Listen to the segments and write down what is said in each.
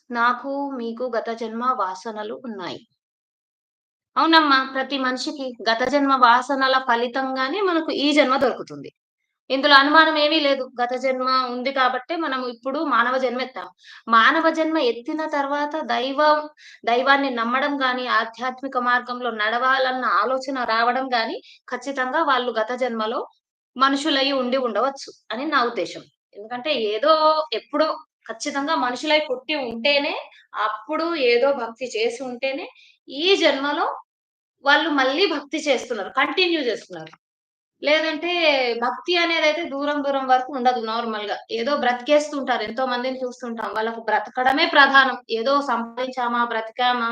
నాకు, మీకు గత జన్మ వాసనలు ఉన్నాయి. అవునమ్మా. ప్రతి మనిషికి గత జన్మ వాసనల ఫలితంగానే మనకు ఈ జన్మ దొరుకుతుంది. ఇందులో అనుమానం ఏమీ లేదు. గత జన్మ ఉంది కాబట్టే మనం ఇప్పుడు మానవ జన్మ ఎత్తాం. మానవ జన్మ ఎత్తిన తర్వాత దైవాన్ని నమ్మడం గాని, ఆధ్యాత్మిక మార్గంలో నడవాలన్న ఆలోచన రావడం గాని, ఖచ్చితంగా వాళ్ళు గత జన్మలో మనుషులై ఉండి ఉండవచ్చు అని నా ఉద్దేశ్యం. ఎందుకంటే ఏదో ఎప్పుడో ఖచ్చితంగా మనుషులై పుట్టి ఉంటేనే, అప్పుడు ఏదో భక్తి చేసి ఉంటేనే, ఈ జన్మలో వాళ్ళు మళ్ళీ భక్తి చేస్తున్నారు. కంటిన్యూ చేస్తున్నారు. లేదంటే భక్తి అనేదైతే దూరం దూరం వరకు ఉండదు నార్మల్‌గా. ఏదో బ్రతికేస్తుంటారు. ఎంతో మందిని చూస్తుంటాం. వాళ్ళకు బ్రతకడమే ప్రధానం. ఏదో సంపాదించామా, బ్రతికామా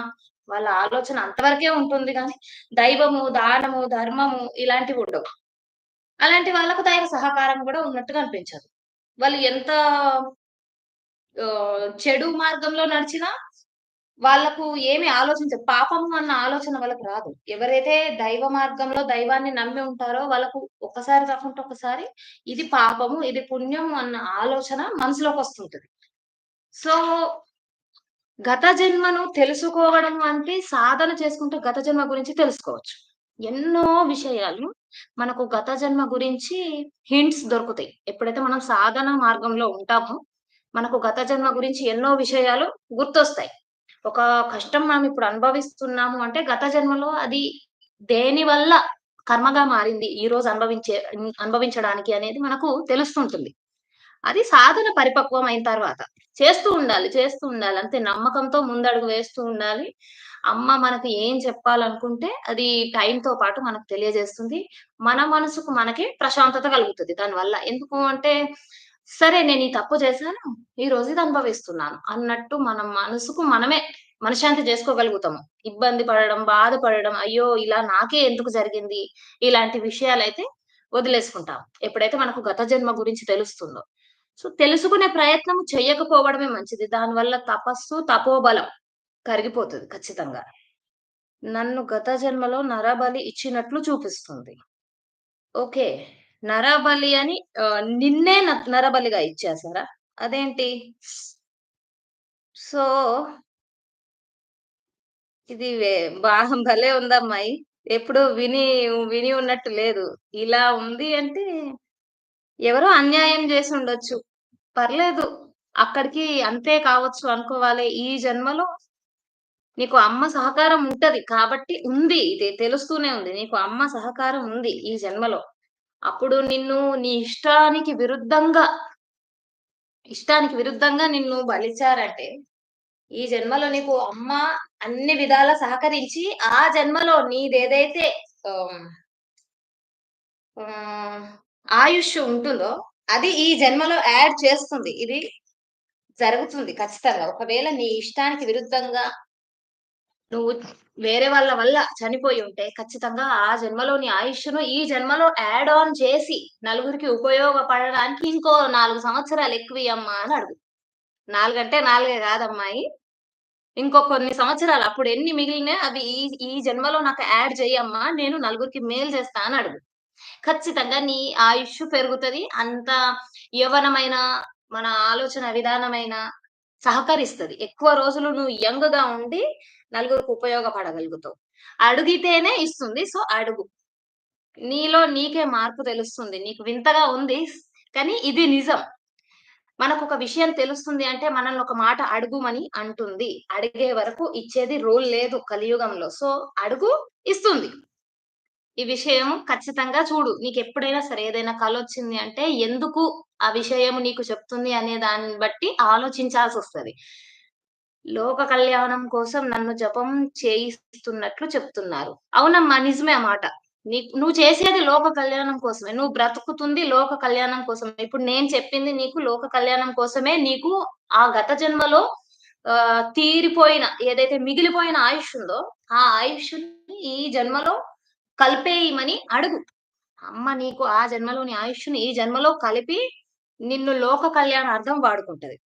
వాళ్ళ ఆలోచన అంతవరకే ఉంటుంది గానీ, దైవము, దానము, ధర్మము ఇలాంటివుండవు. అలాంటి వాళ్ళకు దైవ సహకారం గూడా ఉన్నట్టుగా అనిపించదు. వాళ్ళు ఎంత చెడు మార్గంలో నడిచినా వాళ్ళకు ఏమి ఆలోచించరు. పాపము అన్న ఆలోచన వాళ్ళకి రాదు. ఎవరైతే దైవ మార్గంలో దైవాన్ని నమ్మి ఉంటారో వాళ్ళకు ఒక్కసారి కాకుంటే ఒకసారి ఇది పాపము, ఇది పుణ్యము అన్న ఆలోచన మనసులోకొస్తుంటది. సో, గత జన్మను తెలుసుకోవడం అంటే సాధన చేసుకుంటూ గత జన్మ గురించి తెలుసుకోవచ్చు. ఎన్నో విషయాలు మనకు గత జన్మ గురించి హింట్స్ దొరుకుతాయి. ఎప్పుడైతే మనం సాధన మార్గంలో ఉంటామో, మనకు గత జన్మ గురించి ఎన్నో విషయాలు గుర్తొస్తాయి. ఒక కష్టం మనం ఇప్పుడు అనుభవిస్తున్నాము అంటే గత జన్మలో అది దేని వల్ల కర్మగా మారింది. ఈరోజు అనుభవించడానికి అనేది మనకు తెలుస్తుంటుంది. అది సాధన పరిపక్వం అయిన తర్వాత. చేస్తూ ఉండాలి, చేస్తూ ఉండాలి. అంతే నమ్మకంతో ముందడుగు వేస్తూ ఉండాలి. అమ్మ మనకు ఏం చెప్పాలనుకుంటే అది టైమ్‌తో పాటు మనకు తెలియజేస్తుంది. మన మనసుకు మనకే ప్రశాంతత కలుగుతది దానివల్ల. ఎందుకు అంటే, సరే నేను ఈ తప్పు చేశాను. ఈరోజు ఇది అనుభవిస్తున్నాను అన్నట్టు మన మనసుకు మనమే మనశ్శాంతి చేసుకోగలుగుతాము. ఇబ్బంది పడడం, బాధపడడం, అయ్యో! ఇలా నాకే ఎందుకు జరిగింది? ఇలాంటి విషయాలైతే వదిలేసుకుంటాం. ఎప్పుడైతే మనకు గత జన్మ గురించి తెలుస్తుందో. సో, తెలుసుకునే ప్రయత్నం చెయ్యకపోవడమే మంచిది. దానివల్ల తపస్సు, తపోబలం కరిగిపోతది ఖచ్చితంగా. నన్ను గత జన్మలో నరబలి ఇచ్చినట్లు చూపిస్తుంది. ఓకే. నరబలి అని నిన్నే నరబలిగా ఇచ్చేసారా? అదేంటి? సో, ఇది భలే ఉందమ్మాయి. ఎప్పుడూ విని ఉన్నట్టు లేదు. ఇలా ఉంది అంటే ఎవరో అన్యాయం చేసుండొచ్చు. పర్లేదు. అక్కడికి అంతే కావచ్చు అనుకోవాలి. ఈ జన్మలో నీకు అమ్మ సహకారం ఉంటది. కాబట్టి ఉంది. ఇది తెలుస్తూనే ఉంది. నీకు అమ్మ సహకారం ఉంది ఈ జన్మలో. అప్పుడు నిన్ను నీ ఇష్టానికి విరుద్ధంగా నిన్ను బలిచ్చారంటే, ఈ జన్మలో నీకు అమ్మ అన్ని విధాలా సహకరించి, ఆ జన్మలో నీదేదైతే ఆహ్, ఆహ్, ఆయుష్ ఉంటుందో, అది ఈ జన్మలో యాడ్ చేస్తుంది. ఇది జరుగుతుంది ఖచ్చితంగా. ఒకవేళ నీ ఇష్టానికి విరుద్ధంగా నువ్వు వేరే వాళ్ళ వల్ల చనిపోయి ఉంటే, ఖచ్చితంగా ఆ జన్మలోని ఆయుష్‌ను ఈ జన్మలో యాడ్ ఆన్ చేసి, నలుగురికి ఉపయోగపడడానికి ఇంకో 4 సంవత్సరాలు ఎక్కువియ్యమ్మా అని అడుగు. 4 అంటే 4 కాదమ్మాయి. ఇంకో కొన్ని సంవత్సరాలు అప్పుడెన్ని మిగిలినాయో అవి ఈ ఈ జన్మలో నాకు యాడ్ చెయ్యమ్మా. నేను నలుగురికి మేలు చేస్తా అని అడుగు. ఖచ్చితంగా నీ ఆయుష్షు పెరుగుతది. అంత యవ్వనమైన మన ఆలోచన విధానమైన సహకరిస్తది. ఎక్కువ రోజులు నువ్వు యంగ్‌గా ఉండి నలుగురికి ఉపయోగపడగలుగుతావు. అడిగితేనే ఇస్తుంది. సో, అడుగు. నీలో నీకే మార్పు తెలుస్తుంది. నీకు వింతగా ఉంది. కానీ ఇది నిజం. మనకొక విషయం తెలుస్తుంది అంటే మనల్ని ఒక మాట అడుగుమని అంటుంది. అడిగే వరకు ఇచ్చేది రూల్ లేదు కలియుగంలో. సో, అడుగు ఇస్తుంది. ఈ విషయం ఖచ్చితంగా చూడు. నీకెప్పుడైనా సరే ఏదైనా కలొచ్చింది అంటే ఎందుకు ఆ విషయం నీకు చెప్తుంది అనే దాన్ని బట్టి ఆలోచించాల్సొస్తది. లోక కళ్యాణం కోసం నన్ను జపం చేయిస్తున్నట్లు చెప్తున్నారు. అవునమ్మా! నిజమే ఆ మాట. నువ్వు చేసేది లోక కళ్యాణం కోసమే. నువ్వు బ్రతుకుతుంది లోక కళ్యాణం కోసమే. ఇప్పుడు నేను చెప్పింది నీకు లోక కళ్యాణం కోసమే నీకు ఆ గత జన్మలో తీరిపోయిన ఏదైతే మిగిలిపోయిన ఆయుష్ ఉందో, ఆ ఆయుష్‌ని ఈ జన్మలో కలిపేయమని అడుగు. అమ్మ నీకు ఆ జన్మలోని ఆయుష్‌ని ఈ జన్మలో కలిపి నిన్ను లోక కళ్యాణార్థం వాడుకుంటది.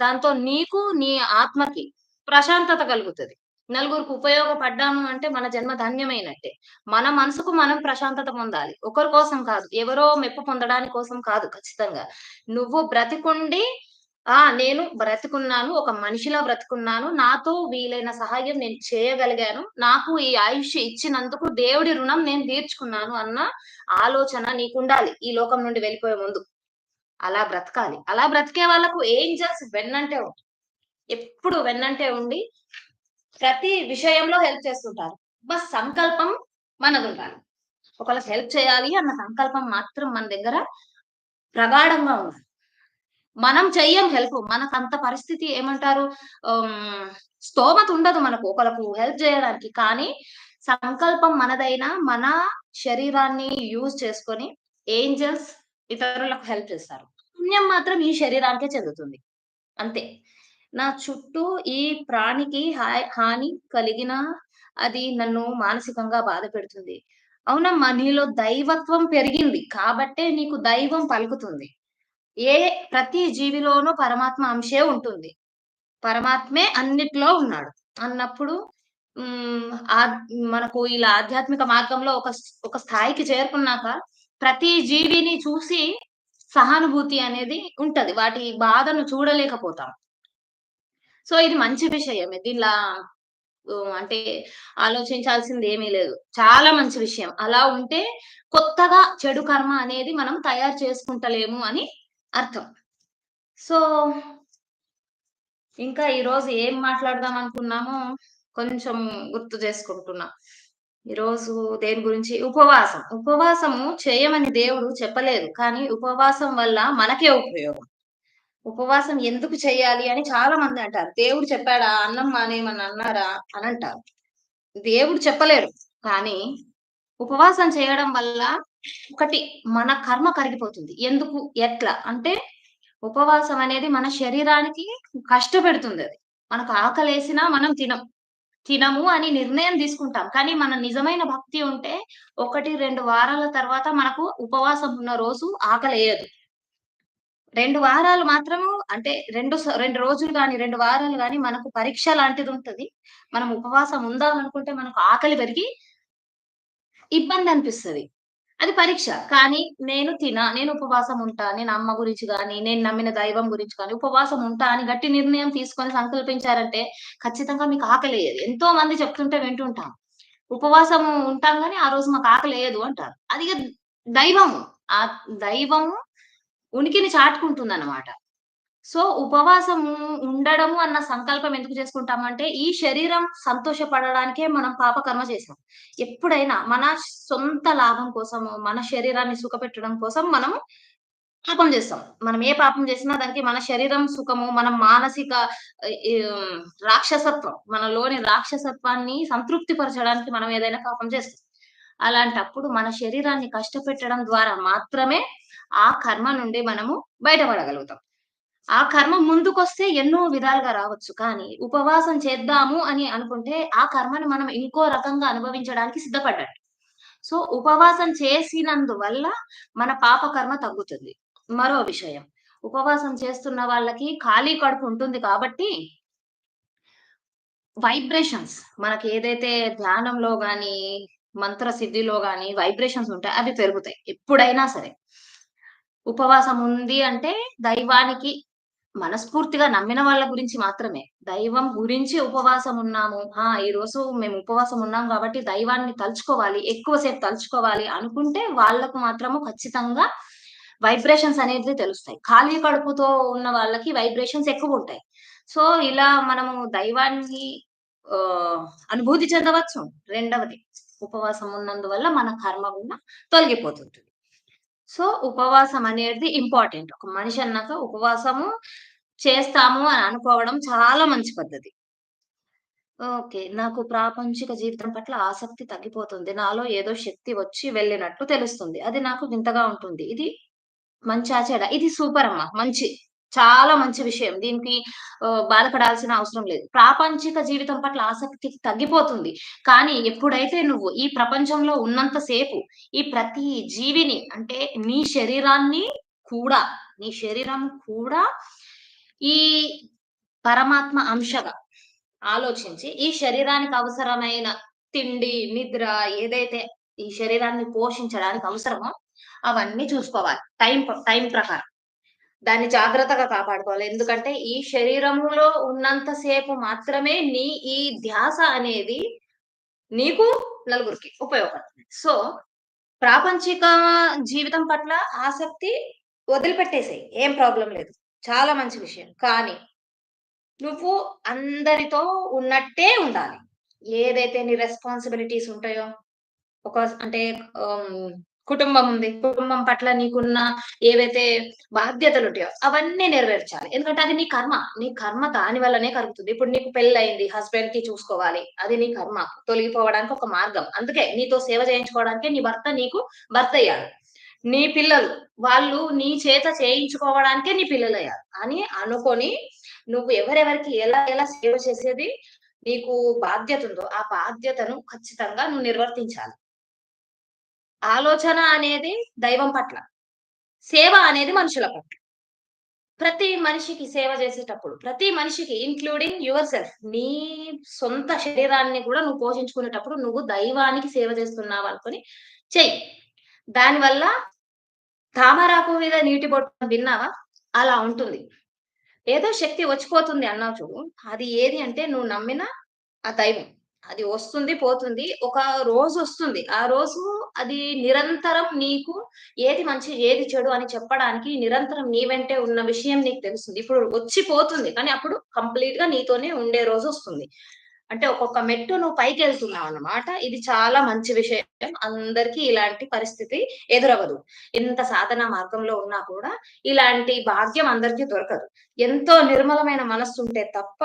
దాంతో నీకు, నీ ఆత్మకి ప్రశాంతత కలుగుతది. నలుగురికి ఉపయోగపడ్డాము అంటే మన జన్మ ధన్యమైనట్టే. మన మనసుకు మనం ప్రశాంతత పొందాలి. ఒకరి కోసం కాదు. ఎవరో మెప్పు పొందడానికి కోసం కాదు ఖచ్చితంగా. నువ్వు బ్రతికుండి నేను బ్రతికున్నాను. ఒక మనిషిలా బ్రతికున్నాను. నాతో వీలైన సహాయం నేను చేయగలిగాను. నాకు ఈ ఆయుష్షు ఇచ్చినందుకు దేవుడి రుణం నేను తీర్చుకున్నాను అన్న ఆలోచన నీకుండాలి. ఈ లోకం నుండి వెళ్ళిపోయే ముందు. అలా బ్రతకాలి. అలా బ్రతికే వాళ్ళకు ఏంజెల్స్ వెన్నంటే ఎప్పుడు వెన్నంటే ఉండి ప్రతి విషయంలో హెల్ప్ చేస్తుంటారు. సంకల్పం మనదుండాలి. ఒకళ్ళకి హెల్ప్ చేయాలి అన్న సంకల్పం మాత్రం మన దగ్గర ప్రగాఢంగా ఉండాలి. మనం చెయ్యం హెల్ప్. మనకంత పరిస్థితి ఏమంటారు ఆహ్, స్తోమత ఉండదు మనకు ఒకళ్ళకు హెల్ప్ జేయడానికి. కానీ సంకల్పం మనదైనా మన శరీరాన్ని యూజ్ చేసుకొని ఏంజెల్స్ ఇతరులకు హెల్ప్ చేస్తారు. పుణ్యం మాత్రం ఈ శరీరానికే చెందుతుంది. అంతే. నా చుట్టూ ఈ ప్రాణికి హాని కలిగినా అది నన్ను మానసికంగా బాధపెడుతుంది. అవునమ్మా! నీలో దైవత్వం పెరిగింది. కాబట్టే నీకు దైవం పలుకుతుంది. ఏ ప్రతి జీవిలోనూ పరమాత్మ అంశే ఉంటుంది. పరమాత్మే అన్నిట్లో ఉన్నాడు. అన్నప్పుడు హ్మ్. మనకు ఇలా ఆధ్యాత్మిక మార్గంలో ఒక స్థాయికి చేరుకున్నాక ప్రతి జీవిని చూసి సహానుభూతి అనేది ఉంటది. వాటి బాధను చూడలేకపోతాం. సో, ఇది మంచి విషయమే. దీనిలా అంటే ఆలోచించాల్సిందేమీ లేదు. చాలా మంచి విషయం. అలా ఉంటే కొత్తగా చెడు కర్మ అనేది మనం తయారు చేసుకుంటలేము అని అర్థం. సో, ఇంకా ఈరోజు ఏం మాట్లాడదాం అనుకున్నామో కొంచెం గుర్తు చేసుకుంటున్నా. ఈరోజు దేని గురించి ఉపవాసం. ఉపవాసము చేయమని దేవుడు చెప్పలేదు. కానీ ఉపవాసం వల్ల మనకే ఉపయోగం. ఉపవాసం ఎందుకు చేయాలి అని చాలా మంది అంటారు. దేవుడు చెప్పాడా? అన్నం మానేయమని అన్నారా? అనంటారు. దేవుడు చెప్పలేడు. కానీ ఉపవాసం చేయడం వల్ల ఒకటి మన కర్మ కరిగిపోతుంది. ఎందుకు? ఎట్లా? అంటే ఉపవాసం అనేది మన శరీరానికి కష్టపెడుతుందది. మనకు ఆకలేసినా మనం తినము అని నిర్ణయం తీసుకుంటాం. కానీ మన నిజమైన భక్తి ఉంటే 1, 2 వారాల తర్వాత మనకు ఉపవాసం ఉన్న రోజు ఆకలేయదు. 2 వారాలు మాత్రము అంటే 2 రోజులు గాని, 2 వారాలు గాని మనకు పరీక్ష లాంటిదుంటది. మనం ఉపవాసం ఉందాం అనుకుంటే మనకు ఆకలి పెరిగి ఇబ్బందనిపిస్తది. అది పరీక్ష. కానీ నేను ఉపవాసం ఉంటా. నేను అమ్మ గురించి గాని, నేను నమ్మిన దైవం గురించి గాని, ఉపవాసం ఉంటా అని గట్టి నిర్ణయం తీసుకొని సంకల్పించారంటే, ఖచ్చితంగా మీకు ఆకలేయదు. ఎంతో మంది చెప్తుంటే వింటుంటాం. ఉపవాసము ఉంటాం గానీ, ఆ రోజు మాకు ఆకలేయదు అంటారు. అది ఇగ దైవము. ఆ దైవము ఉనికిని చాటుకుంటుందన్నమాట. సో, ఉపవాసము ఉండడము అన్న సంకల్పం ఎందుకు చేసుకుంటామంటే, ఈ శరీరం సంతోషపడడానికే మనం పాపకర్మ చేసాం. ఎప్పుడైనా మన సొంత లాభం కోసము, మన శరీరాన్ని సుఖపెట్టడం కోసం మనం పాపం చేస్తాం. మనం ఏ పాపం చేసినా దానికి మన శరీరం సుఖము, మన మానసిక ఈ రాక్షసత్వం, మనలోని రాక్షసత్వాన్ని సంతృప్తి పరచడానికి మనం ఏదైనా పాపం చేస్తాం. అలాంటప్పుడు మన శరీరాన్ని కష్టపెట్టడం ద్వారా మాత్రమే ఆ కర్మ నుండి మనము బయటపడగలుగుతాం. ఆ కర్మ ముందుకొస్తే ఎన్నో విధాలుగా రావచ్చు. కానీ ఉపవాసం చేద్దాము అని అనుకుంటే, ఆ కర్మని మనం ఇంకో రకంగా అనుభవించడానికి సిద్ధపడ్డట్టు. సో, ఉపవాసం చేసినందువల్ల మన పాప కర్మ తగ్గుతుంది. మరో విషయం, ఉపవాసం చేస్తున్న వాళ్ళకి ఖాళీ కడుపు ఉంటుంది కాబట్టి వైబ్రేషన్స్ మనకేదైతే ధ్యానంలో గాని, మంత్ర సిద్ధిలో గాని వైబ్రేషన్స్ ఉంటాయి. అవి పెరుగుతాయి. ఎప్పుడైనా సరే. ఉపవాసం ఉంది అంటే దైవానికి మనస్ఫూర్తిగా నమ్మిన వాళ్ళ గురించి మాత్రమే. దైవం గురించి ఉపవాసం ఉన్నాము. ఈరోజు మేము ఉపవాసం ఉన్నాం గాబట్టి దైవాన్ని తలుచుకోవాలి, ఎక్కువ సేపు తలుచుకోవాలి అనుకుంటే వాళ్ళకు మాత్రము ఖచ్చితంగా వైబ్రేషన్స్ అనేది తెలుస్తాయి. ఖాళీ కడుపుతో ఉన్న వాళ్ళకి వైబ్రేషన్స్ ఎక్కువుంటాయి. సో, ఇలా మనము దైవాన్ని ఆహ్, అనుభూతి చెందవచ్చు. రెండవది ఉపవాసం ఉన్నందువల్ల మన కర్మ గూడా తొలగిపోతుంటది. సో, ఉపవాసం అనేది ఇంపార్టెంట్. ఒక మనిషి అన్నాక ఉపవాసము చేస్తాము అని అనుకోవడం చాలా మంచి పద్ధతి. ఓకే. నాకు ప్రాపంచిక జీవితం పట్ల ఆసక్తి తగ్గిపోతుంది. నాలో ఏదో శక్తి వచ్చి వెళ్ళినట్టు తెలుస్తుంది. అది నాకు వింతగా ఉంటుంది. ఇది మంచా? చెడా? ఇది సూపరమ్మా. చాలా మంచి విషయం. దీనికి బాధపడాల్సిన అవసరం లేదు. ప్రాపంచిక జీవితం పట్ల ఆసక్తి తగ్గిపోతుంది. కానీ ఎప్పుడైతే నువ్వు ఈ ప్రపంచంలో ఉన్నంత సేపు ఈ ప్రతి జీవిని అంటే నీ శరీరాన్ని కూడా, నీ శరీరం కూడా ఈ పరమాత్మ అంశగా ఆలోచించి, ఈ శరీరానికి అవసరమైన తిండి, నిద్ర ఏదైతే ఈ శరీరాన్ని పోషించడానికి అవసరమో అవన్నీ చూసుకోవాలి. టైం ప్రకారం. దాన్ని జాగ్రత్తగా కాపాడుకోవాలి. ఎందుకంటే ఈ శరీరంలో ఉన్నంత సేపు మాత్రమే ఈ ధ్యాస అనేది నీకు, నలుగురికి ఉపయోగపడుతుంది. సో, ప్రాపంచిక జీవితం పట్ల ఆసక్తి వదిలిపెట్టేసేయి. ఏం ప్రాబ్లమ్ లేదు. చాలా మంచి విషయం. కానీ నువ్వు అందరితో ఉన్నట్టే ఉండాలి. ఏదైతే నీ రెస్పాన్సిబిలిటీస్ ఉంటాయో, ఒక అంటే ఆహ్, కుటుంబం ఉంది. కుటుంబం పట్ల నీకున్న ఏవైతే బాధ్యతలుంటాయో అవన్నీ నెరవేర్చాలి. ఎందుకంటే అది నీ కర్మ. నీ కర్మ దాని వల్లనే కలుగుతుంది. ఇప్పుడు నీకు పెళ్లయింది. హస్బెండ్‌కి చూసుకోవాలి. అది నీ కర్మ. తొలగిపోవడానికి ఒక మార్గం. అందుకే నీతో సేవ చేయించుకోవడానికే నీ భర్త నీకు భర్తయ్యాడు. నీ పిల్లలు వాళ్ళు నీ చేత చేయించుకోవడానికే నీ పిల్లలయ్యారు అని అనుకోని, నువ్వు ఎవరెవరికి ఎలా ఎలా సేవ చేసేది నీకు బాధ్యతుందో, ఆ బాధ్యతను ఖచ్చితంగా నువ్వు నిర్వర్తించాలి. ఆలోచన అనేది దైవం పట్ల. సేవ అనేది మనుషుల పట్ల. ప్రతి మనిషికి సేవ చేసేటప్పుడు, ప్రతి మనిషికి ఇంక్లూడింగ్ యువర్ సెల్ఫ్ నీ సొంత శరీరాన్ని కూడా నువ్వు పోషించుకునేటప్పుడు నువ్వు దైవానికి సేవ చేస్తున్నావనుకోని చెయ్యి. దానివల్ల తామరాకు మీద నీటి బొట్టు విన్నావా? అలా ఉంటుంది. ఏదో శక్తి వచ్చిపోతుంది అన్నావు చూడు. అది ఏది అంటే నువ్వు నమ్మిన ఆ దైవం. అది వస్తుంది, పోతుంది. ఒక రోజొస్తుంది. ఆ రోజు అది నిరంతరం నీకు ఏది మంచి, ఏది చెడు అని చెప్పడానికి నిరంతరం నీ వెంటే ఉన్న విషయం నీకు తెలుస్తుంది. ఇప్పుడు వచ్చి పోతుంది. కానీ అప్పుడు కంప్లీట్‌గా నీతోనే ఉండే రోజొస్తుంది. అంటే ఒక్కొక్క మెట్టు నువ్వు పైకెళ్తున్నావన్నమాట. ఇది చాలా మంచి విషయం. అందరికీ ఇలాంటి పరిస్థితి ఎదురవ్వదు. ఎంత సాధనా మార్గంలో ఉన్నా కూడా ఇలాంటి భాగ్యం అందరికీ దొరకదు. ఎంతో నిర్మలమైన మనస్సుంటే తప్ప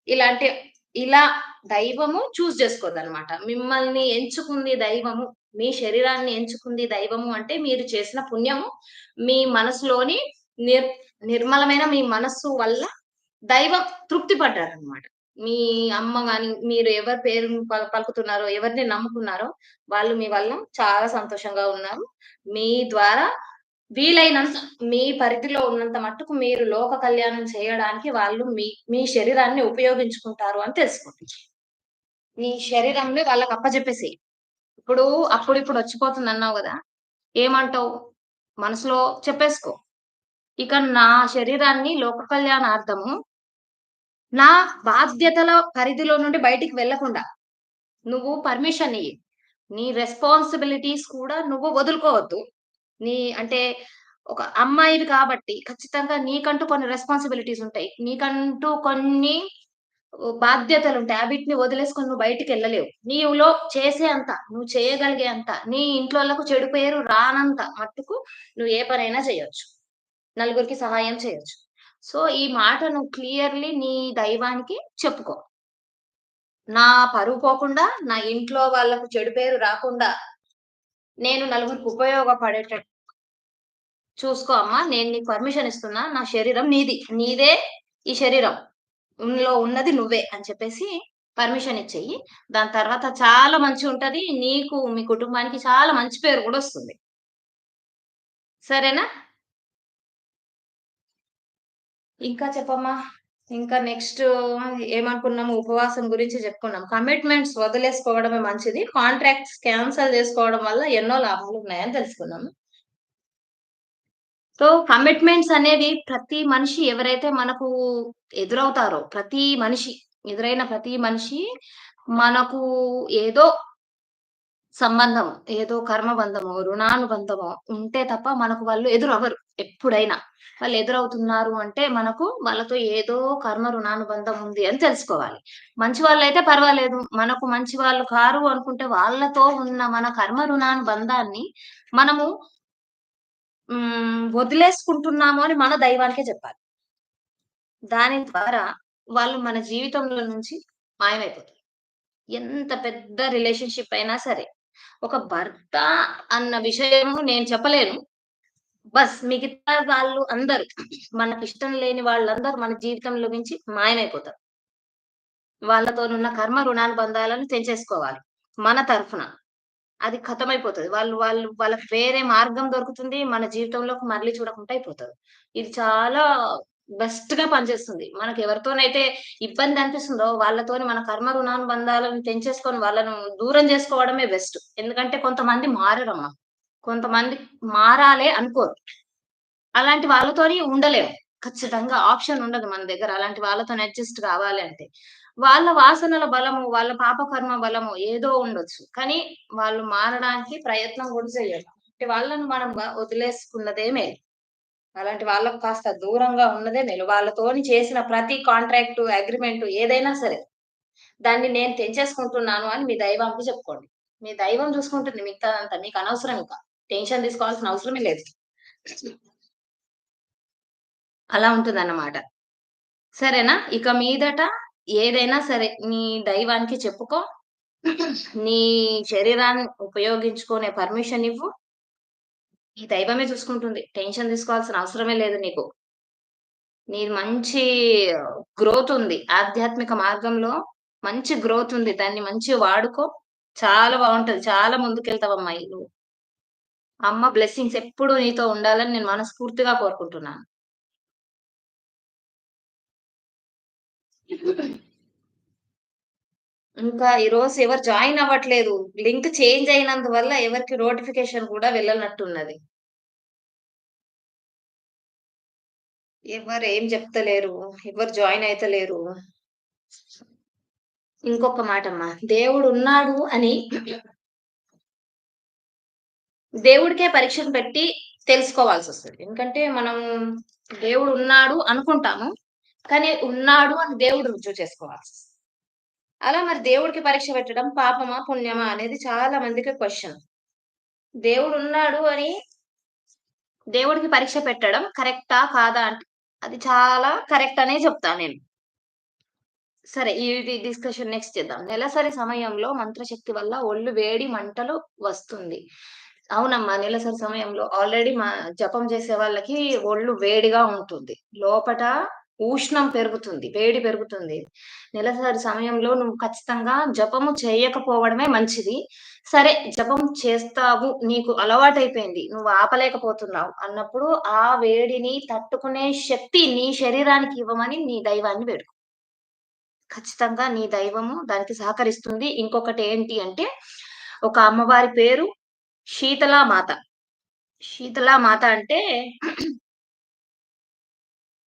ఇలాంటి ఇలా దైవము చేసుకోదనమాట. మిమ్మల్ని ఎంచుకుంది దైవము. మీ శరీరాన్ని ఎంచుకుంది దైవము అంటే మీరు చేసిన పుణ్యము, మీ మనసులోని నిర్ నిర్మలమైన మీ మనస్సు వల్ల దైవం తృప్తి పడ్డారనమాట. మీ అమ్మ గాని, మీరు ఎవరి పేరు పలుకుతున్నారో, ఎవరిని నమ్ముకున్నారో వాళ్ళు మీ వల్ల చాలా సంతోషంగా ఉన్నారు. మీ ద్వారా వీలైనంత మీ పరిధిలో ఉన్నంత మట్టుకు మీరు లోక కళ్యాణం చేయడానికి వాళ్ళు మీ శరీరాన్ని ఉపయోగించుకుంటారు అని తెలుసుకోండి. నీ శరీరంని వాళ్ళకి అప్పజెప్పేసేయి. ఇప్పుడు అప్పుడిప్పుడు వచ్చిపోతుందన్నావు గదా! ఏమంటావు? మనసులో చెప్పేసుకో. ఇక నా శరీరాన్ని లోక కళ్యాణార్థము నా బాధ్యతల పరిధిలో నుండి బయటికి వెళ్ళకుండా నువ్వు పర్మిషన్ ఇయ్యి. నీ రెస్పాన్సిబిలిటీస్ కూడా నువ్వు వదులుకోవద్దు. అంటే ఒక అమ్మాయివి కాబట్టి ఖచ్చితంగా నీకంటూ కొన్ని రెస్పాన్సిబిలిటీస్ ఉంటాయి. నీకంటూ కొన్ని బాధ్యతలుంటాయి. అవిటిని వదిలేసుకొని నువ్వు బయటికెళ్ళలేవు. నీవులో చేసే అంత, నువ్వు చేయగలిగే అంత, నీ ఇంట్లోళ్ళకు చెడు పేరు రానంత మట్టుకు నువ్వు ఏ పనైనా చేయొచ్చు. నలుగురికి సహాయం చేయొచ్చు. సో, ఈ మాట నువ్వు క్లియర్‌లీ నీ దైవానికి చెప్పుకో. నా పరువు పోకుండా, నా ఇంట్లో వాళ్ళకు చెడు పేరు రాకుండా, నేను నలుగురికి ఉపయోగపడేటట్టు చూసుకో అమ్మా. నేను నీకు పర్మిషన్ ఇస్తున్నా. నా శరీరం నీది. నీదే ఈ శరీరం. ఇందులో ఉన్నది నువ్వే అని చెప్పేసి పర్మిషన్ ఇచ్చెయ్యి. దాని తర్వాత చాలా మంచిగుంటది. నీకు, మీ కుటుంబానికి చాలా మంచి పేరు గూడా ఒస్తుంది. సరేనా? ఇంకా చెప్పమ్మా. ఇంకా నెక్స్ట్ ఏమనుకున్నాము? ఉపవాసం గురించి చెప్పుకున్నాం. కమిట్మెంట్స్ వదిలేసుకోవడమే మంచిది. కాంట్రాక్ట్స్ క్యాన్సెల్ జేసుకోవడం వల్ల ఎన్నో లాభాలున్నాయని తెలుసుకున్నాము. సో, కమిట్మెంట్స్ అనేవి ప్రతి మనిషి ఎవరైతే మనకు ఎదురవుతారో, ఎదురైన ప్రతి మనిషి మనకు ఏదో సంబంధం, ఏదో కర్మబంధమో, రుణానుబంధమో ఉంటే తప్ప మనకు వాళ్ళు ఎదురవ్వరు ఎప్పుడైనా. వాళ్ళు ఎదురవుతున్నారు అంటే మనకు వాళ్ళతో ఏదో కర్మ రుణానుబంధం ఉంది అని తెలుసుకోవాలి. మంచి వాళ్ళైతే పర్వాలేదు. మనకు మంచి వాళ్ళు కారు అనుకుంటే వాళ్ళతో ఉన్న మన కర్మ రుణానుబంధాన్ని మనము వదిలేసుకుంటున్నాము అని మన దైవానికే చెప్పాలి. దాని ద్వారా వాళ్ళు మన జీవితంలో నుంచి మాయమైపోతారు. ఎంత పెద్ద రిలేషన్‌షిప్ అయినా సరే. ఒక భర్త అన్న విషయము నేను చెప్పలేను. మిగతా వాళ్ళు అందరూ మనకిష్టం లేని వాళ్ళందరూ మన జీవితంలో నుంచి మాయమైపోతారు. వాళ్ళతోనున్న కర్మ రుణానుబంధాలను తెంచేసుకోవాలి మన తరఫున. అది ఖతమైపోతది. వాళ్ళకి వేరే మార్గం దొరుకుతుంది. మన జీవితంలోకి మరలి చూడకుండా అయిపోతారు. ఇది చాలా బెస్ట్‌గా పనిచేస్తుంది. మనకెవరితోనైతే ఇబ్బంది అనిపిస్తుందో వాళ్ళతోని మన కర్మ రుణానుబంధాలను తెంచేసుకొని వాళ్ళను దూరం చేసుకోవడమే బెస్ట్. ఎందుకంటే కొంతమంది మారరమ్మా. కొంతమంది మారాలే అనుకోరు. అలాంటి వాళ్ళతోని ఉండలేము. ఖచ్చితంగా ఆప్షన్ ఉండదు మన దగ్గర. అలాంటి వాళ్ళతోని అడ్జస్ట్ కావాలి అంటే. వాళ్ళ వాసనల బలము, వాళ్ళ పాపకర్మ బలము ఏదో ఉండొచ్చు. కానీ వాళ్ళు మారడానికి ప్రయత్నం కూడా చెయ్యరు. అంటే వాళ్ళని మనం వదిలేసుకున్నదే మేలు. అలాంటి వాళ్ళకి కాస్త దూరంగా ఉన్నదే మేలు. వాళ్ళతోని చేసిన ప్రతి కాంట్రాక్ట్, అగ్రీమెంట్ ఏదైనా సరే, దాన్ని నేను తెంచేసుకుంటున్నాను అని మీ దైవానికి చెప్పుకోండి. మీ దైవం చూసుకుంటుంది మిగతాదంతా. మీకనవసరం ఇంక. టెన్షన్ తీసుకోవాల్సిన అవసరమే లేదు. అలా ఉంటుందన్నమాట. సరేనా? ఇక మీదట ఏదైనా సరే నీ దైవానికి చెప్పుకో. నీ శరీరాన్ని ఉపయోగించుకునే పర్మిషన్ ఇవ్వు. ఈ దైవమే చూసుకుంటుంది. టెన్షన్ తీసుకోవాల్సిన అవసరమే లేదు నీకు. నీది మంచి గ్రోత్ ఉంది. ఆధ్యాత్మిక మార్గంలో మంచి గ్రోత్ ఉంది. దాన్ని మంచిగా వాడుకో. చాలా బావుంటది. చాలా ముందుకెళ్తావమ్మా నువ్వు. అమ్మ బ్లెస్సింగ్స్ ఎప్పుడూ నీతో ఉండాలని నేను మనస్ఫూర్తిగా కోరుకుంటున్నాను. ఇంకా ఈరోజు ఎవరు జాయిన్ అవ్వట్లేదు. లింక్ చేంజ్ అయినందువల్ల ఎవరికీ నోటిఫికేషన్ కూడా వెళ్ళనట్టున్నది. ఎవరేం జెప్తలేరు. ఎవరు జాయిన్ అయితలేరు. ఇంకొక మాటమ్మా. దేవుడున్నాడు అని దేవుడికే పరీక్షలు పెట్టి తెలుసుకోవాల్సొస్తది. ఎందుకంటే మనం దేవుడున్నాడు అనుకుంటాము. కానీ ఉన్నాడు అని దేవుడు రుజువు చేసుకోవాల్సొస్తది. అలా మరి దేవుడికి పరీక్ష పెట్టడం పాపమా? పుణ్యమా? అనేది చాలా మందికి క్వెషన్. దేవుడున్నాడు అని దేవుడికి పరీక్ష పెట్టడం కరెక్టా? కాదా? అంటే అది చాలా కరెక్ట్ అనే చెప్తా నేను. సరే ఇది డిస్కషన్ నెక్స్ట్ చేద్దాం. నెలసరి సమయంలో మంత్రశక్తి వల్ల ఒళ్ళు వేడి మంటలు వస్తుంది. అవునమ్మా. నెలసరి సమయంలో ఆల్రెడీ జపం చేసే వాళ్ళకి ఒళ్ళు వేడిగా ఉంటుంది. లోపట ఉష్ణం పెరుగుతుంది. వేడి పెరుగుతుంది. నెలసరి సమయంలో నువ్వు ఖచ్చితంగా జపము చేయకపోవడమే మంచిది. సరే జపం చేస్తావు. నీకు అలవాటైపోయింది. నువ్వు ఆపలేకపోతున్నావు అన్నప్పుడు ఆ వేడిని తట్టుకునే శక్తి నీ శరీరానికి ఇవ్వమని నీ దైవాన్ని వేడుకో. ఖచ్చితంగా నీ దైవము దానికి సహకరిస్తుంది. ఇంకొకటేంటి అంటే, ఒక అమ్మవారి పేరు శీతలా మాత. శీతలా మాత అంటే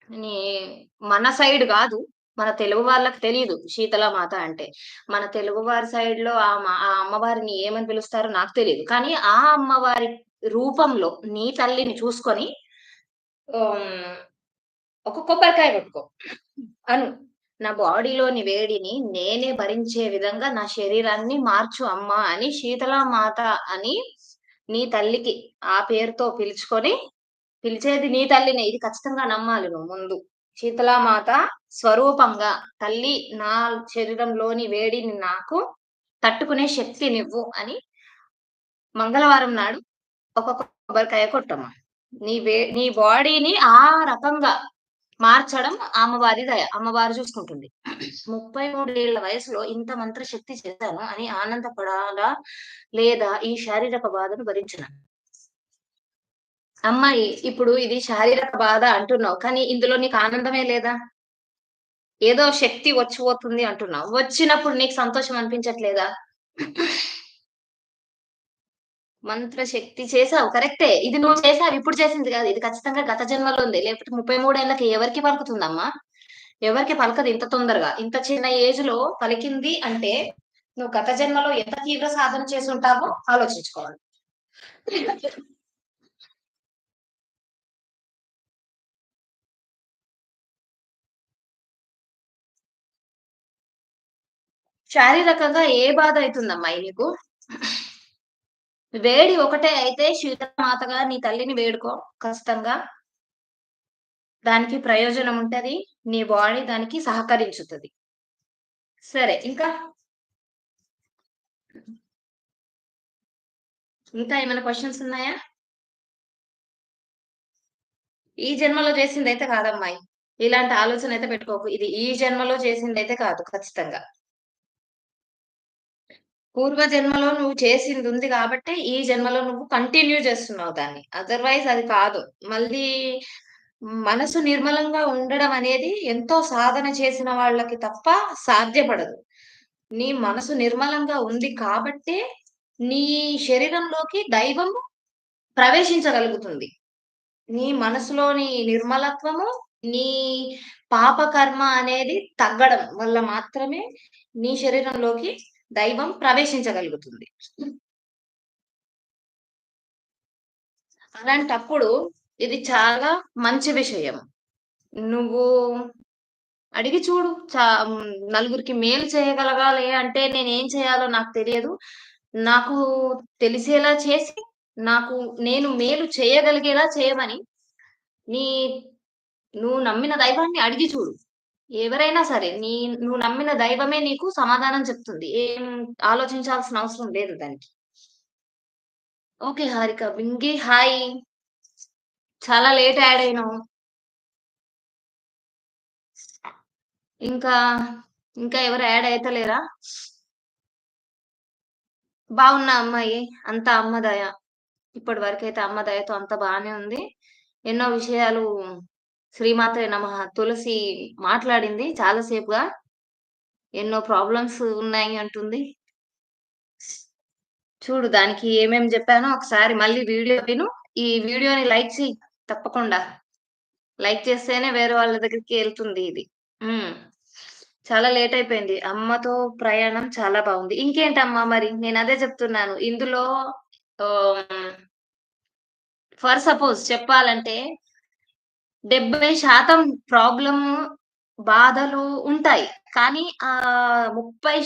నీ మన సైడ్ గాదు. మన తెలుగు వాళ్ళకి తెలీదు శీతలా మాత అంటే. మన తెలుగు వారి సైడ్‌లో ఆ అమ్మవారిని ఏమని పిలుస్తారో నాకు తెలీదు. కానీ ఆ అమ్మవారి రూపంలో నీ తల్లిని చూసుకొని హ్మ్. ఒక కొబ్బరికాయ కొట్టుకో. అను. నా బాడీలోని వేడిని నేనే భరించే విధంగా నా శరీరాన్ని మార్చు అమ్మా అని శీతలామాత అని నీ తల్లికి ఆ పేరుతో పిలుచుకొని పిలిచేది నీ తల్లినే. ఇది ఖచ్చితంగా నమ్మాలి నువ్వు ముందు. శీతలామాత స్వరూపంగా తల్లి నా శరీరంలోని వేడిని నాకు తట్టుకునే శక్తినివ్వు అని మంగళవారం నాడు ఒక కొబ్బరికాయ కొట్టమ్మా. నీ బాడీని ఆ రకంగా మార్చడం అమ్మవారి దయ. అమ్మవారు చూసుకుంటుంది. 33 ఏళ్ల వయసులో ఇంత మంత్రశక్తి చేశాను అని ఆనందపడాలా? లేదా ఈ శారీరక బాధను భరించనా? అమ్మాయి ఇప్పుడు ఇది శారీరక బాధ అంటున్నావు. కానీ ఇందులో నీకు ఆనందమే లేదా? ఏదో శక్తి వచ్చిపోతుంది అంటున్నావు. వచ్చినప్పుడు నీకు సంతోషం అనిపించట్లేదా? మంత్రశక్తి చేసావు కరెక్టే. ఇది నువ్వు చేసావు. ఇప్పుడు చేసింది గాదు. ఇది ఖచ్చితంగా గత జన్మలో ఉంది. లేకపోతే 33 ఏళ్ళకి ఎవరికి పలుకుతుందమ్మా? ఎవరికీ పలకదు ఇంత తొందరగా. ఇంత చిన్న ఏజ్‌లో పలికింది అంటే, నువ్వు గత జన్మలో ఎంత తీవ్ర సాధన చేసుంటావో ఆలోచించుకోవాలి. శారీరకంగా ఏ బాధ అయితుందమ్మాయి నీకు? వేడి ఒకటే అయితే శీతలమాతగా నీ తల్లిని వేడుకో ఖచ్చితంగా. దానికి ప్రయోజనం ఉంటది. నీ బాడీ దానికి సహకరించుతది. సరే ఇంకా ఏమైనా క్వెషన్స్ ఉన్నాయా? ఈ జన్మలో చేసిందైతే కాదమ్మాయి. ఇలాంటి ఆలోచన అయితే పెట్టుకోకు. ఇది ఈ జన్మలో చేసిందైతే కాదు ఖచ్చితంగా. పూర్వ జన్మలో నువ్వు చేసిందుంది గాబట్టే, ఈ జన్మలో నువ్వు కంటిన్యూ చేస్తున్నావు దాన్ని. అదర్‌వైజ్ అది కాదు. మళ్ళీ మనసు నిర్మలంగా ఉండడం అనేది ఎంతో సాధన చేసిన వాళ్ళకి తప్ప సాధ్యపడదు. నీ మనసు నిర్మలంగా ఉంది కాబట్టే, నీ శరీరంలోకి దైవం ప్రవేశించగలుగుతుంది. నీ మనసులోని నిర్మలత్వము, నీ పాప కర్మ అనేది తగ్గడం వల్ల మాత్రమే నీ శరీరంలోకి దైవం ప్రవేశించగలుగుతుంది. అలాంటప్పుడు ఇది చాలా మంచి విషయం. నువ్వు అడిగి చూడు. నలుగురికి మేలు చేయగలగాలి అంటే నేనేం చేయాలో నాకు తెలియదు. నాకు తెలిసేలా చేసి, నాకు నేను మేలు చేయగలిగేలా చేయమని నీ నువ్వు నమ్మిన దైవాన్ని అడిగి చూడు. ఎవరైనా సరే నువ్వు నమ్మిన దైవమే నీకు సమాధానం చెప్తుంది. ఏం ఆలోచించాల్సిన అవసరం లేదు దానికి. ఓకే హారిక. బింగి హాయ్. చాలా లేట్ యాడ్ అయినావు. ఇంకా, ఇంకా ఎవరు యాడ్ అయితలేరా? బాగున్నా అమ్మాయి. అంతా అమ్మ దయ. ఇప్పటి వరకైతే అమ్మ దయతో అంతా బానే ఉంది. ఎన్నో విషయాలు శ్రీమాత్రే నమః తులసి మాట్లాడింది చాలా సేపుగా. ఎన్నో ప్రాబ్లమ్స్ ఉన్నాయి అంటుంది. చూడు దానికి ఏమేమి జెప్పానో ఒకసారి మళ్ళీ వీడియో విను. ఈ వీడియోని లైక్ చెయి తప్పకుండా. లైక్ చేస్తేనే వేరే వాళ్ళ దగ్గరికి ఎళ్తుంది ఇది. హ్మ్. చాలా లేట్ అయిపోయింది. అమ్మతో ప్రయాణం చాలా బావుంది. ఇంకేంటమ్మా మరి? నేనదే చెప్తున్నాను. ఇందులో ఆహ్, ఫర్ సపోజ్ చెప్పాలంటే 70% ప్రాబ్లము, బాధలు ఉంటాయి. కానీ 30%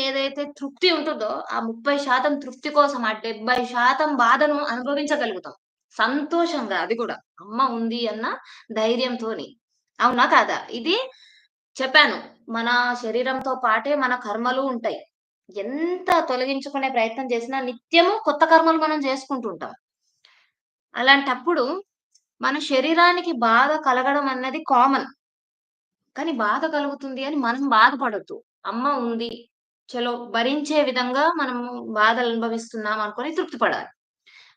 ఏదైతే తృప్తి ఉంటుందో, ఆ 30% తృప్తి కోసం ఆ 70% బాధను అనుభవించగలుగుతాం. సంతోషంగా అది గూడా. అమ్మ ఉంది అన్న ధైర్యంతోని. అవునా? కాదా? ఇది చెప్పాను. మన శరీరంతో పాటే మన కర్మలు ఉంటాయి. ఎంత తొలగించుకునే ప్రయత్నం చేసినా నిత్యము కొత్త కర్మలు మనం చేసుకుంటూ ఉంటాం. అలాంటప్పుడు మన శరీరానికి బాధ కలగడం అన్నది కామన్. కానీ బాధ కలుగుతుంది అని మనం బాధపడొద్దు. అమ్మ ఉంది. చలో భరించే విధంగా మనము బాధలు అనుభవిస్తున్నాం అనుకోని తృప్తి పడాలి.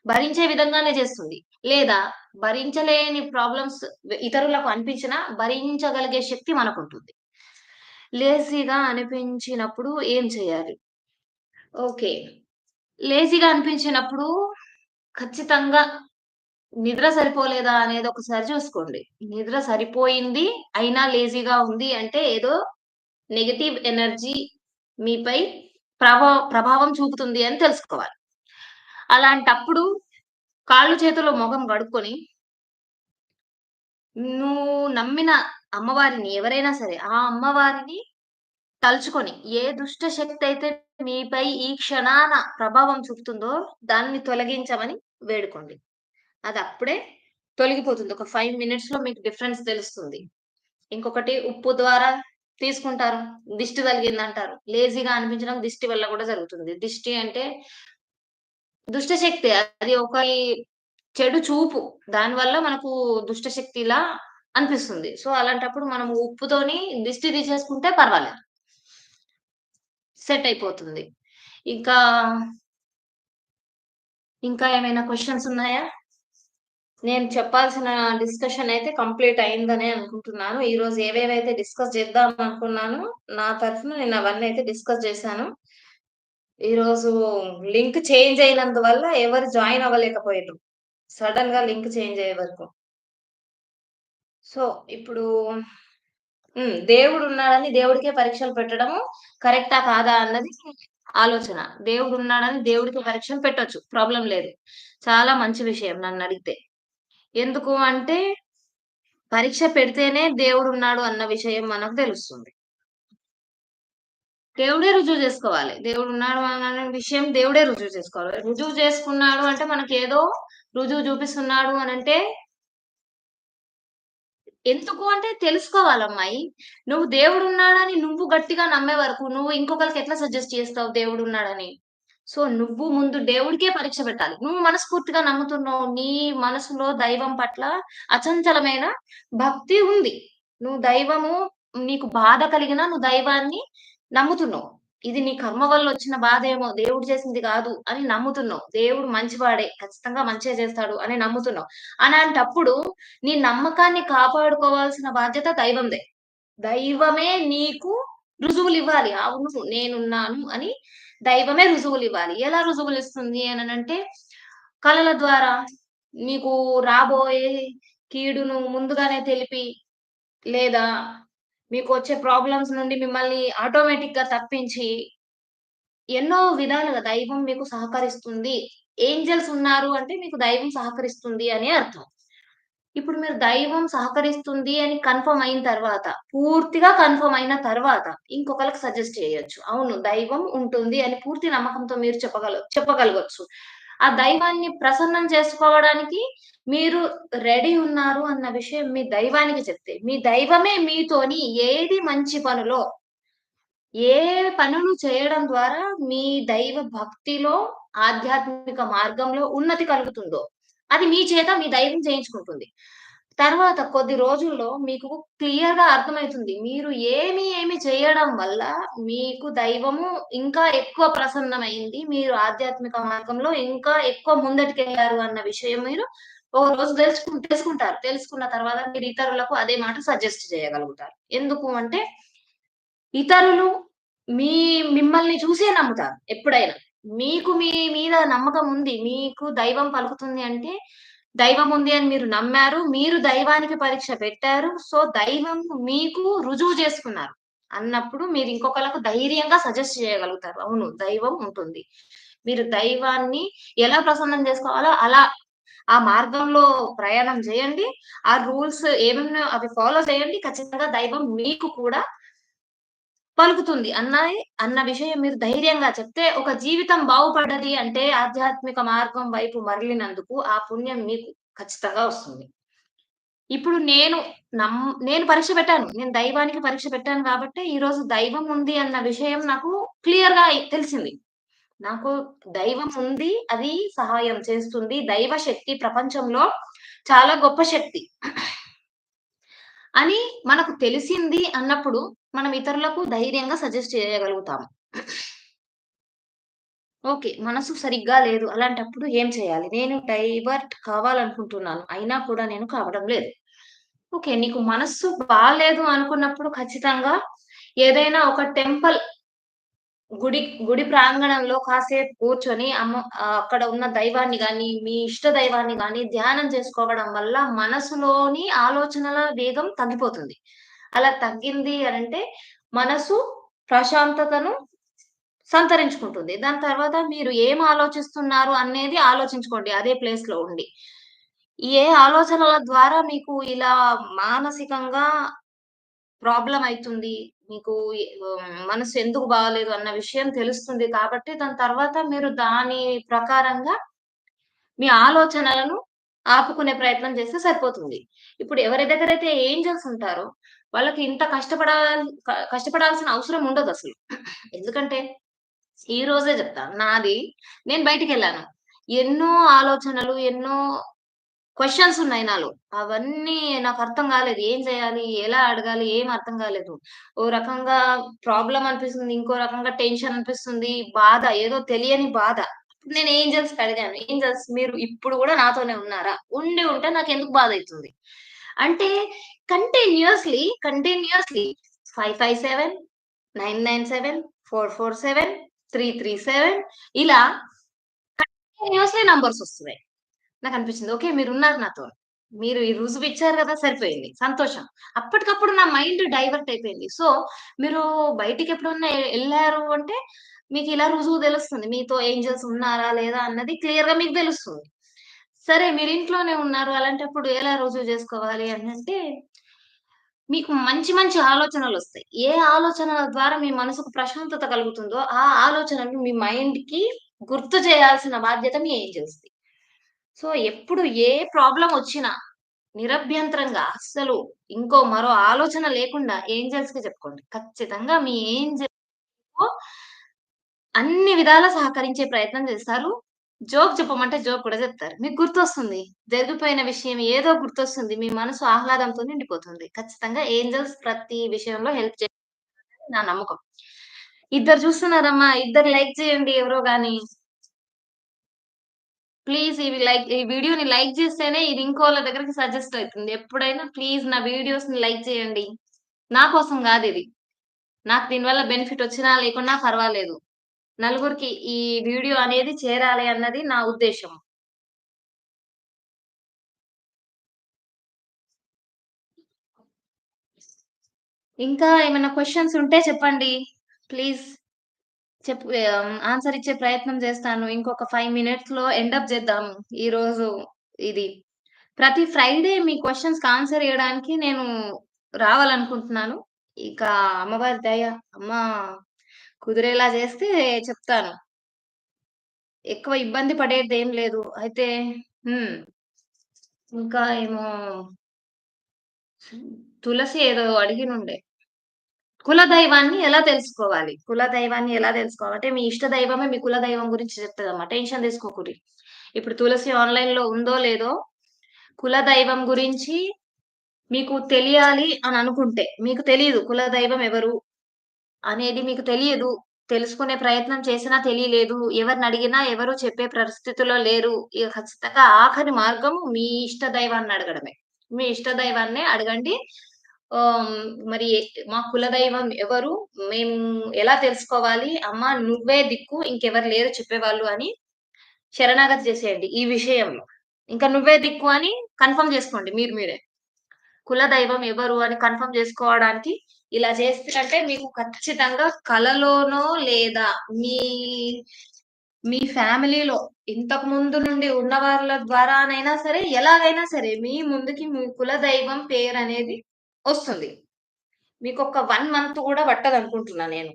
భరించే విధంగానే చేస్తుంది. లేదా భరించలేని ప్రాబ్లమ్స్ ఇతరులకు అనిపించినా భరించగలిగే శక్తి మనకుంటుంది. లేజీగా అనిపించినప్పుడు ఏం చేయాలి? ఓకే. లేజీగా అనిపించినప్పుడు ఖచ్చితంగా నిద్ర సరిపోలేదా అనేది ఒకసారి చూసుకోండి. నిద్ర సరిపోయింది, అయినా లేజీగా ఉంది అంటే ఏదో నెగెటివ్ ఎనర్జీ మీపై ప్రభావం చూపుతుంది అని తెలుసుకోవాలి. అలాంటప్పుడు కాళ్ళు, చేతులు మొఖం కడుక్కొని నువ్వు నమ్మిన అమ్మవారిని ఎవరైనా సరే, ఆ అమ్మవారిని తలుచుకొని ఏ దుష్ట శక్తి అయితే మీపై ఈ క్షణాన ప్రభావం చూపుతుందో దాన్ని తొలగించమని వేడుకోండి. అది అప్పుడే తొలగిపోతుంది. ఒక 5 మినిట్స్‌లో మీకు డిఫరెన్స్ తెలుస్తుంది. ఇంకొకటి ఉప్పు ద్వారా తీసుకుంటారు. దిష్టి తగిలిందంటారు. లేజీగా అనిపించడం దిష్టి వల్ల కూడా జరుగుతుంది. దిష్టి అంటే దుష్ట శక్తి. అది ఒకరి చెడు చూపు. దానివల్ల మనకు దుష్ట శక్తిలా అనిపిస్తుంది. సో, అలాంటప్పుడు మనం ఉప్పుతోని దిష్టి తీసేసుకుంటే పర్వాలేదు. సెట్ అయిపోతుంది. ఇంకా, ఇంకా ఏమైనా క్వెషన్స్ ఉన్నాయా? నేను చెప్పాల్సిన డిస్కషన్ అయితే కంప్లీట్ అయిందనే అనుకుంటున్నాను. ఈరోజు ఏవేవైతే డిస్కస్ చేద్దాం అనుకున్నానో, నా తరఫున నేను అవన్నీ అయితే డిస్కస్ చేశాను. ఈరోజు లింక్ చేంజ్ అయినందువల్ల ఎవరు జాయిన్ అవ్వలేకపోయిండ్రు. సడెన్‌గా లింక్ చేంజ్ అయ్యే వరకు. సో, ఇప్పుడు దేవుడున్నాడని దేవుడికే పరీక్షలు పెట్టడము కరెక్టా? కాదా? అన్నది ఆలోచన. దేవుడున్నాడని దేవుడికి పరీక్షలు పెట్టొచ్చు. ప్రాబ్లమ్ లేదు. చాలా మంచి విషయం నన్నడిగితే. ఎందుకు అంటే పరీక్ష పెడితేనే దేవుడున్నాడు అన్న విషయం మనకు తెలుస్తుంది. దేవుడే రుజువు జేసుకోవాలి. దేవుడున్నాడు అనే విషయం దేవుడే రుజువు చేసుకోవాలి. రుజువు చేసుకున్నాడు అంటే మనకేదో రుజువు చూపిస్తున్నాడు అనంటే ఎందుకు అంటే తెలుసుకోవాలమ్మాయి. నువ్వు దేవుడున్నాడని నువ్వు గట్టిగా నమ్మే వరకు నువ్వు ఇంకొకళ్ళకి ఎట్లా సజెస్ట్ చేస్తావు దేవుడున్నాడని? సో, నువ్వు ముందు దేవుడికే పరీక్ష పెట్టాలి. నువ్వు మనస్ఫూర్తిగా నమ్ముతున్నావు. నీ మనసులో దైవం పట్ల అచంచలమైన భక్తి ఉంది. నువ్వు దైవము నీకు బాధ కలిగినా నువ్వు దైవాన్ని నమ్ముతున్నావు. ఇది నీ కర్మ వల్లొచ్చిన బాధేమో, దేవుడు చేసింది గాదు అని నమ్ముతున్నావు. దేవుడు మంచివాడే, ఖచ్చితంగా మంచే చేస్తాడు అని నమ్ముతున్నావు. అలాంటప్పుడు నీ నమ్మకాన్ని కాపాడుకోవాల్సిన బాధ్యత దైవందే. దైవమే నీకు రుజువులివ్వాలి. అవును నేనున్నాను అని దైవమే రుజువులివ్వాలి. ఎలా రుజువులిస్తుంది అననంటే కళల ద్వారా. మీకు రాబోయే కీడును ముందుగానే తెలిపి, లేదా మీకొచ్చే ప్రాబ్లమ్స్ నుండి మిమ్మల్ని ఆటోమేటిక్‌గా తప్పించి, ఎన్నో విధాలుగా దైవం మీకు సహకరిస్తుంది. ఏంజెల్స్ ఉన్నారు అంటే మీకు దైవం సహకరిస్తుంది అని అర్థం. ఇప్పుడు మీరు దైవం సహకరిస్తుంది అని కన్ఫర్మ్ అయిన తర్వాత, పూర్తిగా కన్ఫర్మ్ అయిన తర్వాత ఇంకొకళ్ళకి సజెస్ట్ చేయొచ్చు. అవును, దైవం ఉంటుంది అని పూర్తి నమ్మకంతో మీరు చెప్పగలగొచ్చు. ఆ దైవాన్ని ప్రసన్నం చేసుకోవడానికి మీరు రెడీ ఉన్నారు అన్న విషయం మీ దైవానికి చెప్తే, మీ దైవమే మీతోని ఏది మంచి పనిలో, ఏ పనులు చేయడం ద్వారా మీ దైవ భక్తిలో, ఆధ్యాత్మిక మార్గంలో ఉన్నతి కలుగుతుందో, అది మీ చేత మీ దైవం చేయించుకుంటుంది. తర్వాత కొద్ది రోజుల్లో మీకు క్లియర్‌గా అర్థమైతుంది. మీరు ఏమి చేయడం వల్ల మీకు దైవము ఇంకా ఎక్కువ ప్రసన్నమైంది. మీరు ఆధ్యాత్మిక మార్గంలో ఇంకా ఎక్కువ ముందటికెళ్లారు అన్న విషయం మీరు ఒక రోజు తెలుసుకుంటారు. తెలుసుకున్న తర్వాత మీరు ఇతరులకు అదే మాట సజెస్ట్ చేయగలుగుతారు. ఎందుకు అంటే ఇతరులు మీ మిమ్మల్ని చూసే నమ్ముతారు ఎప్పుడైనా. మీకు మీ మీద నమ్మకం ఉంది. మీకు దైవం పలుకుతుంది అంటే, దైవం ఉంది అని మీరు నమ్మారు. మీరు దైవానికి పరీక్ష పెట్టారు. సో, దైవం మీకు రుజువు చేసుకున్నారు. అన్నప్పుడు మీరు ఇంకొకళ్ళకు ధైర్యంగా సజెస్ట్ చేయగలుగుతారు. అవును, దైవం ఉంటుంది. మీరు దైవాన్ని ఎలా ప్రసన్నం చేసుకోవాలో అలా ఆ మార్గంలో ప్రయాణం చేయండి. ఆ రూల్స్ ఏమేమున్నాయో అవి ఫాలో చేయండి. ఖచ్చితంగా దైవం మీకు కూడా పలుకుతుంది అన్న విషయం మీరు ధైర్యంగా చెప్తే, ఒక జీవితం బాగుపడ్డది అంటే ఆధ్యాత్మిక మార్గం వైపు మరలినందుకు ఆ పుణ్యం మీకు ఖచ్చితంగా వస్తుంది. ఇప్పుడు నేను పరీక్ష పెట్టాను. నేను దైవానికి పరీక్ష పెట్టాను కాబట్టే ఈరోజు దైవం ఉంది అన్న విషయం నాకు క్లియర్‌గా తెలిసింది. నాకు దైవం ఉంది. అది సహాయం చేస్తుంది. దైవ శక్తి ప్రపంచంలో చాలా గొప్ప శక్తి అని మనకు తెలిసింది అన్నప్పుడు, మనం ఇతరులకు ధైర్యంగా సజెస్ట్ చేయగలుగుతాము. ఓకే. మనసు సరిగ్గా లేదు. అలాంటప్పుడు ఏం చేయాలి? నేను డైవర్ట్ కావాలనుకుంటున్నాను. అయినా కూడా నేను కావడం లేదు. ఓకే. నీకు మనస్సు బాలేదు అనుకున్నప్పుడు ఖచ్చితంగా ఏదైనా ఒక గుడి గుడి ప్రాంగణంలో కాసేపు కూర్చొని అక్కడ ఉన్న దైవాన్ని గాని, మీ ఇష్ట దైవాన్ని గాని ధ్యానం చేసుకోవడం వల్ల మనసులోని ఆలోచనల వేగం తగ్గిపోతుంది. అలా తగ్గింది అనంటే మనసు ప్రశాంతతను సంతరించుకుంటుంది. దాని తర్వాత మీరు ఏం ఆలోచిస్తున్నారు అనేది ఆలోచించుకోండి అదే ప్లేస్‌లో ఉండి. ఏ ఆలోచనల ద్వారా మీకు ఇలా మానసికంగా ప్రాబ్లమ్ అయితుంది. మీకు మనసు ఎందుకు బాగాలేదు అన్న విషయం తెలుస్తుంది కాబట్టి, దాని తర్వాత మీరు దాని ప్రకారంగా మీ ఆలోచనలను ఆపుకునే ప్రయత్నం చేస్తే సరిపోతుంది. ఇప్పుడు ఎవరి దగ్గరైతే ఏంజెల్స్ ఉంటారో, వాళ్ళకి ఇంత కష్టపడాల్సిన అవసరం ఉండదసలు. ఎందుకంటే ఈ రోజే చెప్తా. నేను బయటికెళ్ళాను. ఎన్నో ఆలోచనలు, ఎన్నో క్వెషన్స్ ఉన్నాయి నాలో. అవన్నీ నాకర్థం కాలేదు. ఏం చేయాలి? ఎలా అడగాలి? ఏం అర్థం కాలేదు. ఓ రకంగా ప్రాబ్లమ్ అనిపిస్తుంది. ఇంకో రకంగా టెన్షన్ అనిపిస్తుంది. బాధ, ఏదో తెలియని బాధ. నేను ఏంజెల్స్‌కి అడిగాను. ఏంజెల్స్, మీరు ఇప్పుడు గూడా నాతోనే ఉన్నారా? ఉండి ఉంటే నాకెందుకు బాధైతుంది? అంటే కంటిన్యూయస్‌లీ 557, 997, 447, 337 ఇలా కంటిన్యూయస్‌లీ నంబర్స్ వస్తున్నాయి. నాకనిపించింది. ఓకే. మీరున్నారు నాతోని. మీరు ఈ రుజువిచ్చారు గదా! సరిపోయింది. సంతోషం. అప్పటికప్పుడు నా మైండ్ డైవర్ట్ అయిపోయింది. సో, మీరు బయటికెప్పుడన్నా ఎళ్లారు అంటే, మీకిలా రుజువు తెలుస్తుంది. మీతో ఏంజెల్స్ ఉన్నారా? లేదా? అన్నది క్లియర్‌గా మీకు తెలుస్తుంది. సరే, మీరింట్లోనే ఉన్నారు. అలాంటప్పుడు ఎలా రుజువు జేసుకోవాలి అనంటే, మీకు మంచి మంచి ఆలోచనలొస్తాయి. ఏ ఆలోచనల ద్వారా మీ మనసుకు ప్రశాంతత కలుగుతుందో, ఆ ఆలోచనలు మీ మైండ్‌కి గుర్తు చేయాల్సిన బాధ్యత మీ ఏంజెల్స్‌ది. సో, ఎప్పుడు ఏ ప్రాబ్లమొచ్చినా నిరభ్యంతరంగా అస్సలు మరో ఆలోచన లేకుండా ఏంజెల్స్‌కి చెప్పుకోండి. ఖచ్చితంగా మీ ఏంజెల్ మీకు అన్ని విధాలా సహకరించే ప్రయత్నం చేస్తారు. జోక్ చెప్పమంటే జోక్ కూడా చెప్తారు. మీకు గుర్తొస్తుంది. జరిగిపోయిన విషయం ఏదో గుర్తొస్తుంది. మీ మనసు ఆహ్లాదంతో నిండిపోతుంది. ఖచ్చితంగా ఏంజెల్స్ ప్రతి విషయంలో హెల్ప్ చేస్తారని నా నమ్మకం. ఇద్దరు చూస్తున్నారమ్మా. ఇద్దరు లైక్ చేయండి ఎవరో గాని. ప్లీజ్ ఈ వీడియోని లైక్ చేస్తేనే ఇది ఇంకోళ్ళ దగ్గరికి సజెస్ట్ అయితుంది. ఎప్పుడైనా ప్లీజ్ నా వీడియోస్‌ని లైక్ చేయండి. నా కోసం గాదిది. నాకు దీనివల్ల బెనిఫిట్ వచ్చినా లేకున్నా పర్వాలేదు. నలుగురికి ఈ వీడియో అనేది చేరాలి అన్నది నా ఉద్దేశ్యం. ఇంకా ఏమైనా క్వెషన్స్ ఉంటే చెప్పండి. ప్లీజ్ ఆన్సర్ ఇచ్చే ప్రయత్నం చేస్తాను. ఇంకొక 5 మినిట్స్‌లో ఎండ్ అప్ చేద్దాము. ఈరోజు ఇది. ప్రతి ఫ్రైడే మీ క్వెషన్స్‌కి ఆన్సర్ ఇయ్యడానికి నేను రావాలనుకుంటున్నాను. ఇక అమ్మవారి దయ. అమ్మ కుదిరేలా చేస్తే చెప్తాను. ఎక్కువ ఇబ్బంది పడేదేం లేదు. అయితే హ్మ్. ఇంకా ఏమో తులసి ఏదో అడిగినుండే. కులదైవాన్ని ఎలా తెలుసుకోవాలి? కులదైవాన్ని ఎలా తెలుసుకోవాలంటే, మీ ఇష్ట దైవమే మీ కులదైవం గురించి చెప్తదమ్మా. టెన్షన్ తీసుకోకుర్రి. ఇప్పుడు తులసి ఆన్‌లైన్‌లో ఉందో లేదో, కులదైవం గురించి మీకు తెలియాలి అని అనుకుంటే, మీకు తెలీదు కులదైవం ఎవరు అనేది మీకు తెలియదు. తెలుసుకునే ప్రయత్నం చేసినా తెలియలేదు. ఎవరినడిగినా ఎవరు చెప్పే పరిస్థితిలో లేరు. ఇగ ఖచ్చితంగా ఆఖరి మార్గం మీ ఇష్ట దైవాన్ని అడగడమే. మీ ఇష్ట దైవాన్నే అడగండి. ఆహ్, మరి మా కులదైవం ఎవరు? మేము ఎలా తెలుసుకోవాలి? అమ్మ నువ్వే దిక్కు ఇంకెవరు లేరు చెప్పేవాళ్ళు అని శరణాగతి చేసేయండి ఈ విషయంలో. ఇంకా నువ్వే దిక్కు అని కన్ఫర్మ్ చేసుకోండి మీరు మీరే. కులదైవం ఎవరు అని కన్ఫర్మ్ జేసుకోవడానికి ఇలా చేస్తేనంటే మీకు ఖచ్చితంగా కలలోనో లేదా మీ మీ ఫ్యామిలీలో ఇంతకు ముందు నుండి ఉన్న వాళ్ళ ద్వారానైనా సరే, ఎలాగైనా సరే మీ ముందుకి మీ కులదైవం పేరనేది ఒస్తుంది. మీకొక 1 మంత్ గూడా పట్టదనుకుంటున్నా నేను.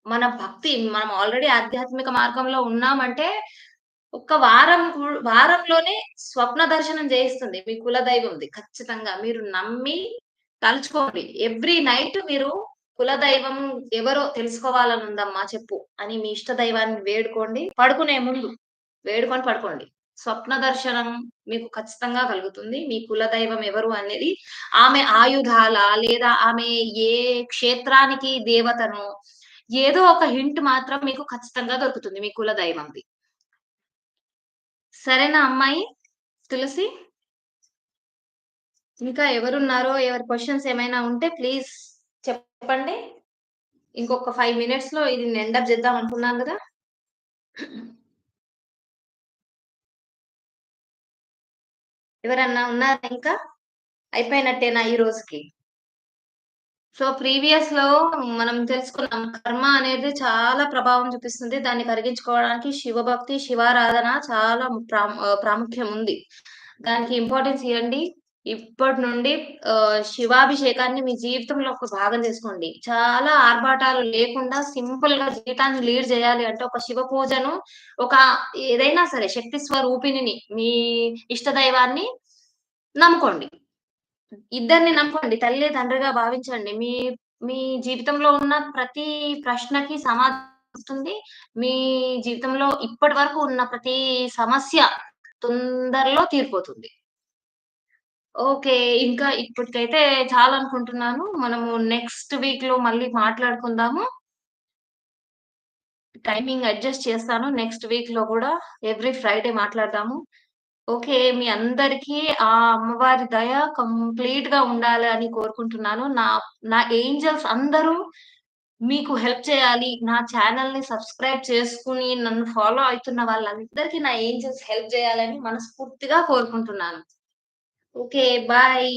మన భక్తి మనం ఆల్రెడీ ఆధ్యాత్మిక మార్గంలో ఉన్నామంటే, ఒక్క వారంలోనే స్వప్న దర్శనం చేయిస్తుంది మీ కులదైవంది ఖచ్చితంగా. మీరు నమ్మి తలుచుకోండి. ఎవ్రీ నైట్ మీరు కులదైవం ఎవరో తెలుసుకోవాలనుందమ్మా చెప్పు అని మీ ఇష్ట దైవాన్ని వేడుకోండి. పడుకునే ముందు వేడుకొని పడుకోండి. స్వప్న దర్శనం మీకు ఖచ్చితంగా కలుగుతుంది. మీ కులదైవం ఎవరు అనేది ఆమె ఆయుధాలా లేదా ఆమె ఏ క్షేత్రానికి దేవతనో ఏదో ఒక హింట్ మాత్రం మీకు ఖచ్చితంగా దొరుకుతుంది మీ కుల దైవంది. సరేనా అమ్మాయి తులసి? ఇంకా ఎవరున్నారో ఎవరి క్వెషన్స్ ఏమైనా ఉంటే ప్లీజ్ చెప్పండి. ఇంకొక 5 మినిట్స్‌లో ఇది నేను ఎండ్ అప్ చేద్దాం అనుకున్నాను గదా! ఎవరన్నా ఉన్నారా ఇంకా? అయిపోయినట్టేనా ఈ రోజుకి? సో, ప్రీవియస్‌లో మనం తెలుసుకున్నాం. కర్మ అనేది చాలా ప్రభావం చూపిస్తుంది. దాన్ని కరిగించుకోవడానికి శివభక్తి, శివారాధన చాలా ప్రాముఖ్యం ఉంది. దానికి ఇంపార్టెన్స్ ఇయ్యండి. ఇప్పటి నుండి శివాభిషేకాన్ని మీ జీవితంలో ఒక భాగం చేసుకోండి. చాలా ఆర్భాటాలు లేకుండా సింపుల్‌గా జీవితాన్ని లీడ్ చేయాలి అంటే ఒక శివ పూజను, ఒక ఏదైనా సరే శక్తి స్వరూపిణిని మీ ఇష్ట దైవాన్ని నమ్ముకోండి. ఇద్దరిని నమ్ముకోండి. తల్లి, తండ్రిగా భావించండి. మీ మీ జీవితంలో ఉన్న ప్రతి ప్రశ్నకి సమాధానం వస్తుంది. మీ జీవితంలో ఇప్పటి వరకు ఉన్న ప్రతి సమస్య తొందరలో తీరిపోతుంది. ఓకే. ఇంకా ఇప్పటికైతే చాలనుకుంటున్నాను. మనము నెక్స్ట్ వీక్‌లో మళ్ళీ మాట్లాడుకుందాము. టైమింగ్ అడ్జస్ట్ చేస్తాను. నెక్స్ట్ వీక్‌లో గూడా ఎవ్రీ ఫ్రైడే మాట్లాడదాము. ఓకే. మీ అందరికీ ఆ అమ్మవారి దయ కంప్లీట్‌గా ఉండాలి అని కోరుకుంటున్నాను. నా ఏంజెల్స్ అందరూ మీకు హెల్ప్ చేయాలి. నా ఛానెల్‌ని సబ్స్క్రైబ్ చేసుకొని నన్ను ఫాలో అయితున్న వాళ్ళందరికీ నా ఏంజెల్స్ హెల్ప్ చేయాలని మనస్ఫూర్తిగా కోరుకుంటున్నాను. ఓకే. బాయ్.